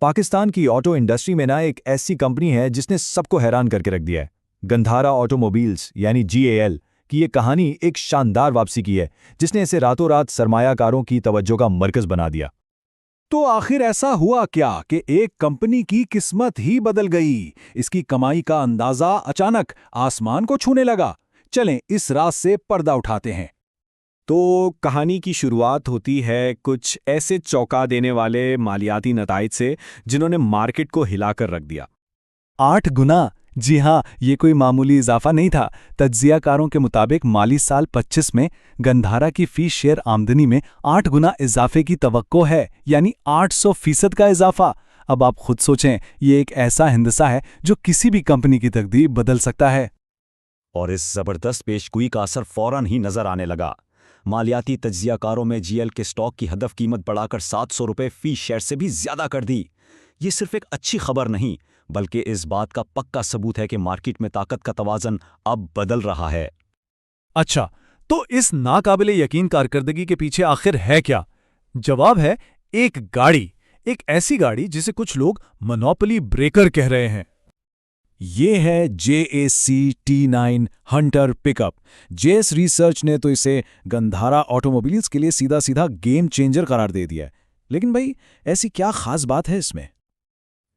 पाकिस्तान की auto industry में ना एक ऐसी कंपनी है जिसने सबको हैरान करके रख दिया है। गंधारा ऑटोमोबाइल्स यानी GAL की ये कहानी एक शानदार वापसी की है जिसने इसे रातों रात सरमायाकारों की तवज्जो का मरकज बना दिया। तो आखिर ऐसा हुआ क्या कि एक कंपनी की किस्मत ही बदल गई? इसकी कमाई का अंदाजा अचानक आसमान को छूने लगा। चलें इस राज से पर्दा उठाते हैं। तो कहानी की शुरुआत होती है कुछ ऐसे चौंका देने वाले मालियाती नताइज से जिन्होंने मार्केट को हिलाकर रख दिया। 8 गुना। जी हाँ, ये कोई मामूली इजाफा नहीं था। तज्जियाकारों के मुताबिक माली साल 25 में गंधारा की फी शेयर आमदनी में 8 गुना इजाफे की तवक्को है, यानी 800% का इजाफा। अब आप खुद सोचें, ये एक ऐसा हिंदसा है जो किसी भी कंपनी की तकदीर बदल सकता है। और इस जबरदस्त पेशगोई का असर फौरन ही नजर आने लगा। मालियाती तज्जियाकारों में GAL के स्टॉक की हदफ कीमत बढ़ाकर 700 रुपये फी शेयर से भी ज्यादा कर दी। ये सिर्फ एक अच्छी खबर नहीं, बल्कि इस बात का पक्का सबूत है कि मार्केट में ताकत का तवाज़न अब बदल रहा है। अच्छा, तो इस नाकाबिले यकीन कारकर्दगी के पीछे आखिर है क्या? जवाब है एक गाड़ी, एक ऐसी गाड़ी जिसे कुछ लोग मोनोपोली ब्रेकर कह रहे हैं। ये है JAC T9 Hunter pickup. JS research ने तो इसे गंधारा ऑटोमोबाइल्स के लिए सीधा सीधा गेम चेंजर करार दे दिया है। लेकिन भाई, ऐसी क्या खास बात है इसमें?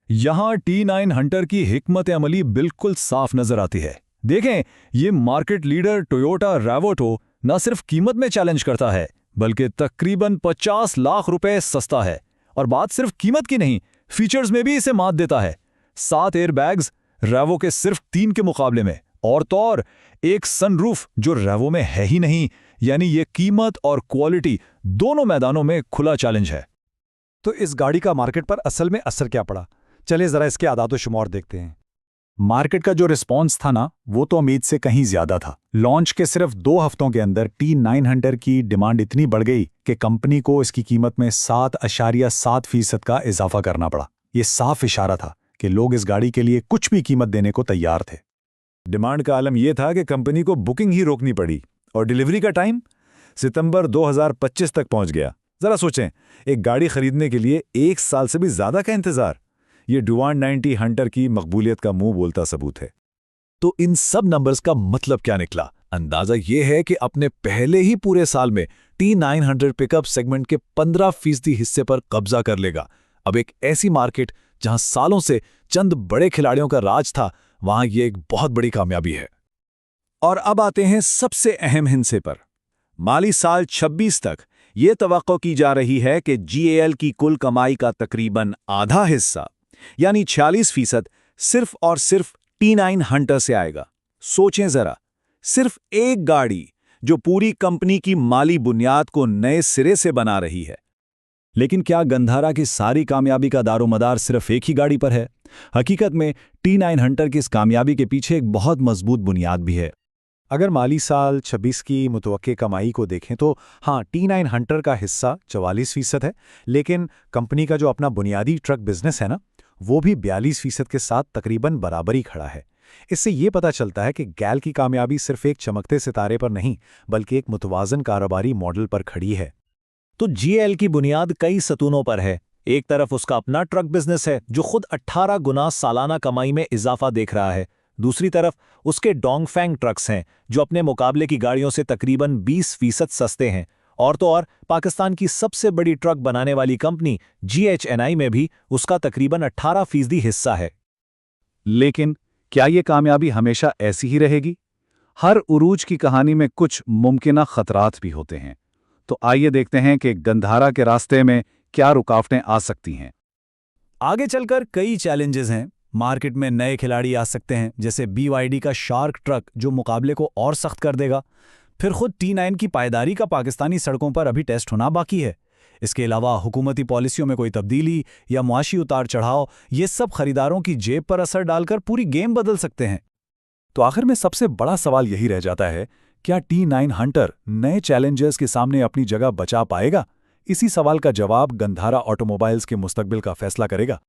यहां T9 हंटर की हिकमत अमली बिल्कुल साफ नजर आती है। देखें, ये मार्केट लीडर टोयोटा रैवोटो न सिर्फ कीमत में चैलेंज करता है, बल्कि तकरीबन 50 लाख रुपए सस्ता है। और बात सिर्फ कीमत की नहीं, फीचर्स में भी इसे मात देता है। 7 एयरबैग्स रैवो के सिर्फ 3 के मुकाबले में, और तो और एक सनरूफ जो रैवो में है ही नहीं। यानी ये कीमत और क्वालिटी दोनों मैदानों में खुला चैलेंज है। तो इस गाड़ी का मार्केट पर असल में असर क्या पड़ा? चलिए जरा इसके आदात व शुमार देखते हैं। मार्केट का जो रिस्पॉन्स था ना, वो तो उम्मीद से कहीं ज्यादा था। लॉन्च के सिर्फ 2 हफ्तों के अंदर T9 हंटर की डिमांड इतनी बढ़ गई कि कंपनी को इसकी कीमत में 7.7% का इजाफा करना पड़ा। ये साफ इशारा था कि लोग इस गाड़ी के लिए कुछ भी कीमत देने को तैयार थे। डिमांड का आलम यह था कि कंपनी को बुकिंग ही रोकनी पड़ी, और डिलीवरी का टाइम सितंबर 2025 तक पहुंच गया। जरा सोचें, एक गाड़ी खरीदने के लिए 1 साल से भी ज्यादा का इंतजार। ये डुआन 90 हंटर की मकबूलियत का मुंह बोलता सबूत है। तो इन सब नंबर्स का मतलब क्या निकला? अंदाजा ये है कि अपने पहले ही पूरे साल में T900 पिकअप सेगमेंट के 15% हिस्से पर कब्जा कर लेगा। अब एक ऐसी मार्केट जहां सालों से चंद बड़े खिलाड़ियों का राज था, वहां ये एक बहुत बड़ी कामयाबी है। और अब आते हैं सबसे अहम हिस्से पर। माली साल 26 तक ये तवक्को की जा रही है कि GAL की कुल कमाई का तकरीबन आधा हिस्सा, यानी 46%, सिर्फ और सिर्फ T9 हंटर से आएगा। सोचें जरा, सिर्फ एक गाड़ी जो पूरी कंपनी की माली बुनियाद को नए सिरे से बना रही है। लेकिन क्या गंधारा की सारी कामयाबी का दारोमदार सिर्फ एक ही गाड़ी पर है? हकीकत में T9 हंटर की इस कामयाबी के पीछे एक बहुत मजबूत बुनियाद भी है। अगर माली साल 26 की मुतवक्के कमाई को देखें तो हाँ, T9 हंटर का हिस्सा 44% है, लेकिन कंपनी का जो अपना बुनियादी ट्रक बिजनेस है ना, वो भी 42% के साथ तकरीबन बराबरी खड़ा है। इससे ये पता चलता है कि GAL की कामयाबी सिर्फ एक चमकते सितारे पर नहीं, बल्कि एक मुतवाज़न कारोबारी मॉडल पर खड़ी है। तो GAL की बुनियाद कई सतूनों पर है। एक तरफ उसका अपना ट्रक बिजनेस है जो खुद 18 गुना सालाना कमाई में इजाफा देख रहा है। दूसरी तरफ उसके डोंगफेंग ट्रक्स हैं जो अपने मुकाबले की गाड़ियों से तकरीबन 20% सस्ते हैं। और तो और पाकिस्तान की सबसे बड़ी ट्रक बनाने वाली कंपनी GHNI में भी उसका तकरीबन 18% हिस्सा है। लेकिन क्या ये कामयाबी हमेशा ऐसी ही रहेगी? हर उरूज की कहानी में कुछ मुमकिना खतरात भी होते हैं। तो आइए देखते हैं कि गंधारा के रास्ते में क्या रुकावटें आ सकती हैं। आगे चलकर कई चैलेंजेस हैं। मार्केट में नए खिलाड़ी आ सकते हैं, जैसे BYD का शार्क ट्रक जो मुकाबले को और सख्त कर देगा। फिर खुद T9 की पायदारी का पाकिस्तानी सड़कों पर अभी टेस्ट होना बाकी है। इसके अलावा हुकूमती पॉलिसियों में कोई तब्दीली या मुआशी उतार चढ़ाव, ये सब खरीदारों की जेब पर असर डालकर पूरी गेम बदल सकते हैं। तो आखिर में सबसे बड़ा सवाल यही रह जाता है, क्या T9 हंटर नए चैलेंजर्स के सामने अपनी जगह बचा पाएगा? इसी सवाल का जवाब गंधारा ऑटोमोबाइल्स के मुस्तकबिल का फैसला करेगा।